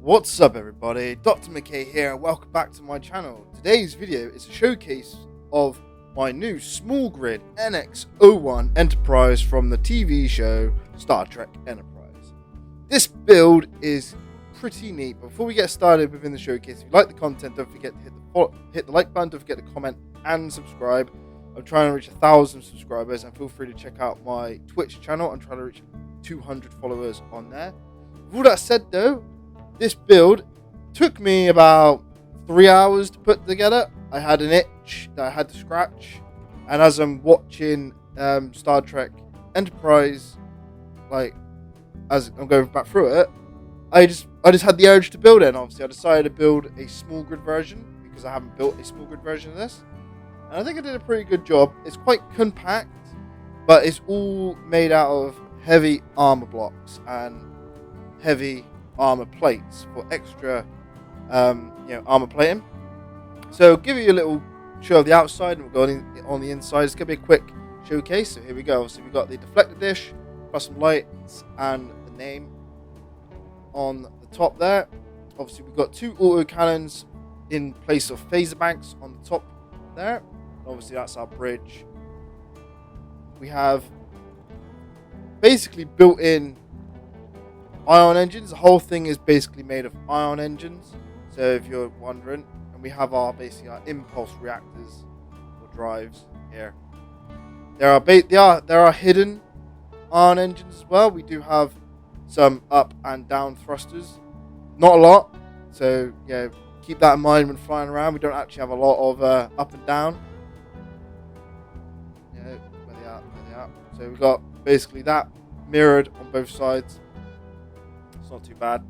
What's up everybody, Dr. McKay here and welcome back to my channel. Today's video is a showcase of my new small grid NX-01 Enterprise from the TV show Star Trek Enterprise. This build is pretty neat. Before we get started within the showcase, if you like the content, don't forget to hit the like button, don't forget to comment and subscribe. I'm trying to reach 1,000 subscribers and feel free to check out my Twitch channel. I'm trying to reach 200 followers on there. With all that said though, this build took me about 3 hours to put together. I had an itch that I had to scratch, and as I'm watching Star Trek Enterprise, as I'm going back through it, I just had the urge to build it. And obviously, I decided to build a small grid version because I haven't built a small grid version of this, and I think I did a pretty good job. It's quite compact, but it's all made out of heavy armor blocks and heavy armor plates for extra armor plating. So give you a little show of the outside, and we'll go on the inside. It's going to be a quick showcase. So here we go. So we've got the deflector dish plus some lights and the name on the top there. Obviously we've got two auto cannons in place of phaser banks on the top there. Obviously that's our bridge. We have basically built in ion engines. The whole thing is basically made of ion engines, so if you're wondering. And we have our impulse reactors or drives here. There are hidden ion engines as well. We do have some up and down thrusters, not a lot, so yeah, keep that in mind when flying around. We don't actually have a lot of up and down. Where they are. So we've got basically that mirrored on both sides. It's not too bad.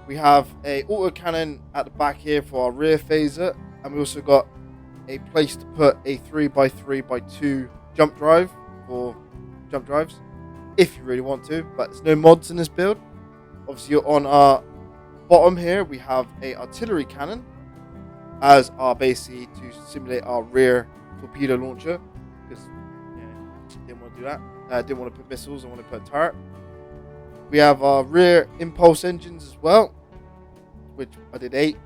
We have a autocannon at the back here for our rear phaser, and we also got a place to put a 3x3x2 jump drive for jump drives if you really want to, but there's no mods in this build. Obviously on our bottom here we have a artillery cannon as our basically to simulate our rear torpedo launcher, because didn't want to do that. Didn't want to put missiles, I want to put a turret. We have our rear impulse engines as well, which I did 8.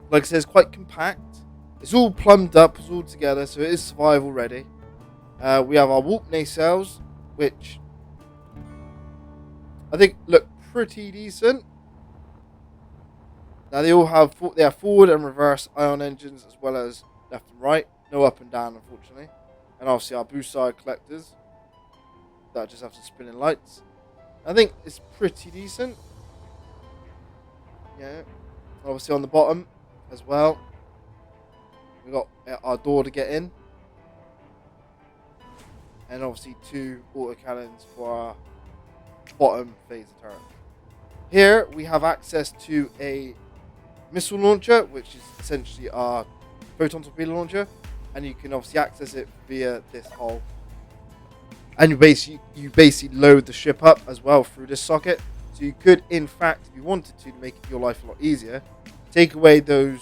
Like I said, it's quite compact. It's all plumbed up, it's all together, so it is survival ready. We have our warp nacelles, which I think look pretty decent. Now they have forward and reverse ion engines as well as left and right. No up and down, unfortunately. And obviously our boost side collectors that just have some spinning lights. I think it's pretty decent. Yeah. Obviously on the bottom as well, we got our door to get in, and obviously 2 autocannons for our bottom phaser turret. Here we have access to a missile launcher, which is essentially our photon torpedo launcher, and you can obviously access it via this hole. And you basically load the ship up as well through this socket. So you could, in fact, if you wanted to make your life a lot easier, take away those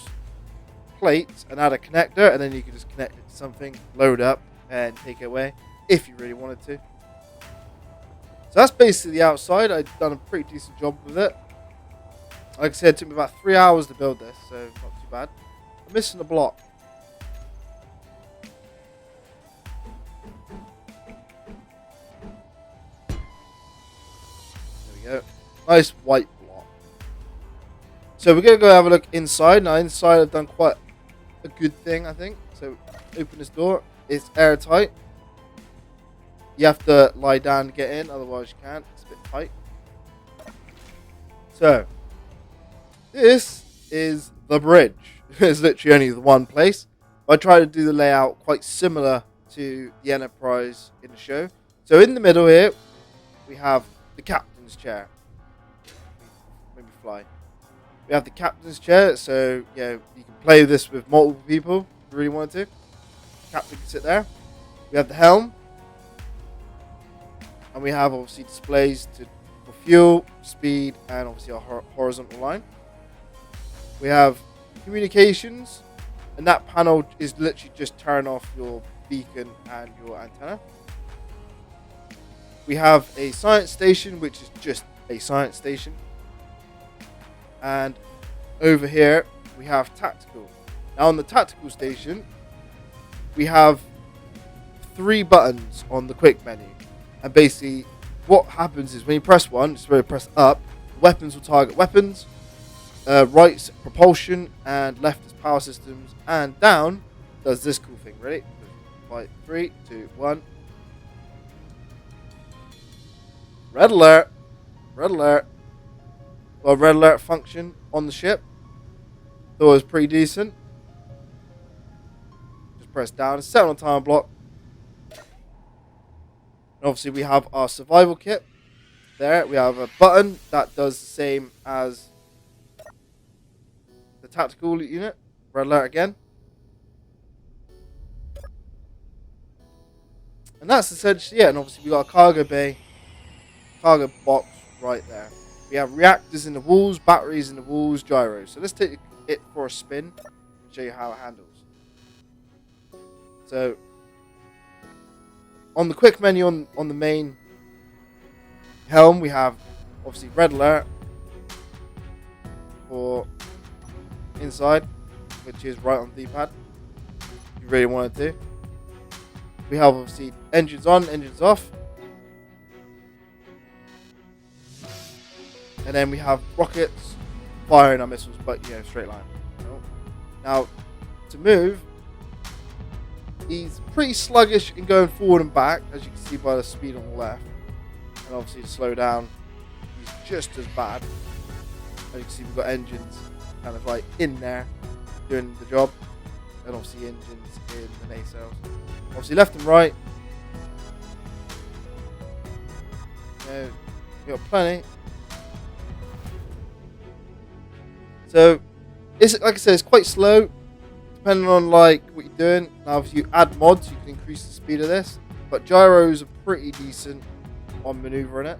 plates and add a connector, and then you can just connect it to something, load up, and take it away if you really wanted to. So that's basically the outside. I've done a pretty decent job with it. Like I said, it took me about 3 hours to build this, so not too bad. I'm missing a block. Nice white block. So we're going to go have a look inside. Now inside I've done quite a good thing, I think. So open this door. It's airtight. You have to lie down to get in, otherwise you can't. It's a bit tight. So this is the bridge. It's literally only the one place. I try to do the layout quite similar to the Enterprise in the show. So in the middle here we have the captain's chair. Fly. We have the captain's chair, so you can play this with multiple people if you really wanted to. The captain can sit there. We have the helm, and we have obviously displays for fuel, speed, and obviously our horizontal line. We have communications, and that panel is literally just turn off your beacon and your antenna. We have a science station, which is just a science station. And over here we have tactical. Now on the tactical station, we have 3 buttons on the quick menu. And basically what happens is when you press one, just where you press up, weapons will target weapons, right's propulsion, and left is power systems, and down does this cool thing. Ready? Right, 3, 2, 1. Red alert. Red alert. Well, red alert function on the ship. Thought it was pretty decent. Just press down. It's set on a time block. And obviously we have our survival kit. There, we have a button that does the same as the tactical unit. Red alert again. And that's essentially it. And obviously we got a cargo bay, cargo box right there. We have reactors in the walls, batteries in the walls, gyros. So let's take it for a spin and show you how it handles. So on the quick menu on the main helm, we have obviously red alert for inside, which is right on the D-pad if you really wanted to. We have obviously engines on, engines off. And then we have rockets firing our missiles, but straight line. Now, to move, he's pretty sluggish in going forward and back, as you can see by the speed on the left. And obviously to slow down, he's just as bad. As you can see, we've got engines kind of like in there doing the job. And obviously engines in the nacelles. Obviously left and right. We've got plenty. So, it's like I said, it's quite slow, depending on like what you're doing. Now, if you add mods, you can increase the speed of this. But gyros are pretty decent on maneuvering it.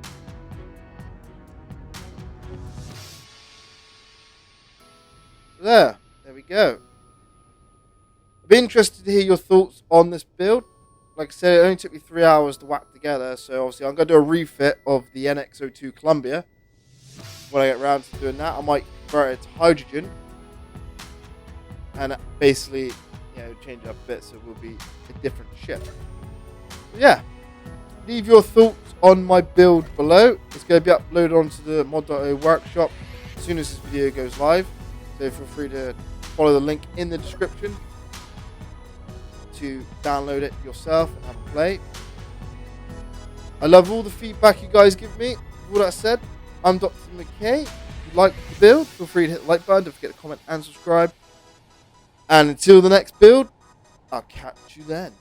So there we go. I'd be interested to hear your thoughts on this build. Like I said, it only took me 3 hours to whack together. So obviously, I'm going to do a refit of the NX-02 Columbia. When I get around to doing that, I might convert it to hydrogen and basically change it up a bit so it will be a different ship. But yeah, leave your thoughts on my build below. It's going to be uploaded onto the mod.io workshop as soon as this video goes live, so feel free to follow the link in the description to download it yourself and have a play. I love all the feedback you guys give me. With all that said, I'm Dr. McKay. If you like the build, feel free to hit the like button. Don't forget to comment and subscribe. And until the next build, I'll catch you then.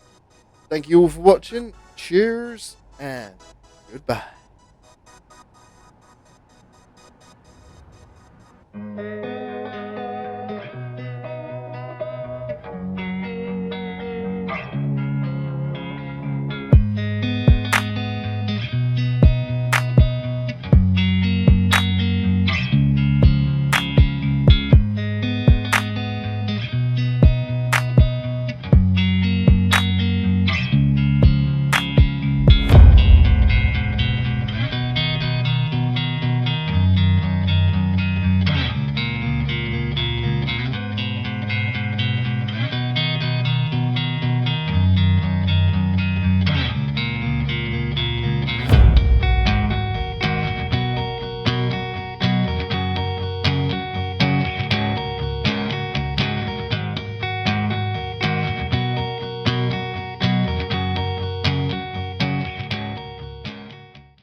Thank you all for watching. Cheers and goodbye.